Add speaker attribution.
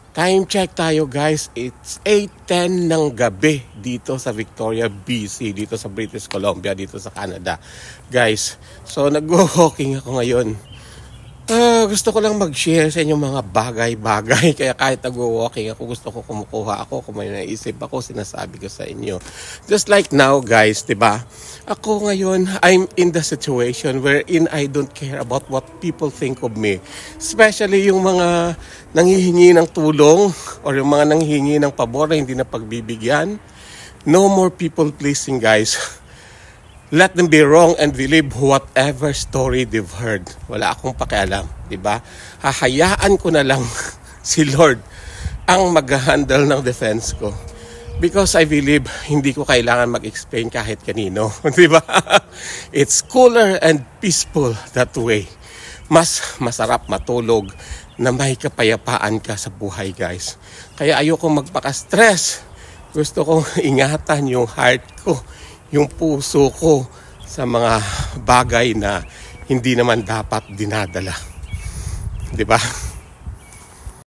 Speaker 1: Time check tayo guys, it's 8:10 ng gabi dito sa Victoria, BC, dito sa British Columbia, dito sa Canada. Guys, so nag-walking ako ngayon. Gusto ko lang mag-share sa inyo mga bagay-bagay. Kaya kahit nag-walking ako, gusto ko kumukuha ako. Kung may naisip ako, sinasabi ko sa inyo. Just like now guys, diba? Ako ngayon, I'm in the situation wherein I don't care about what people think of me. Especially yung mga nanghihingi ng tulong or yung mga nanghihingi ng pabor na hindi na pagbibigyan. No more people pleasing guys. Let them be wrong and believe whatever story they've heard. Wala akong pakialam, di ba? Hahayaan ko na lang si Lord ang mag-handle ng defense ko. Because I believe hindi ko kailangan mag-explain kahit kanino, di ba? It's cooler and peaceful that way. Mas masarap matulog na may kapayapaan ka sa buhay, guys. Kaya ayoko magpaka-stress. Gusto kong ingatan yung heart ko, yung puso ko sa mga bagay na hindi naman dapat dinadala. 'Di ba?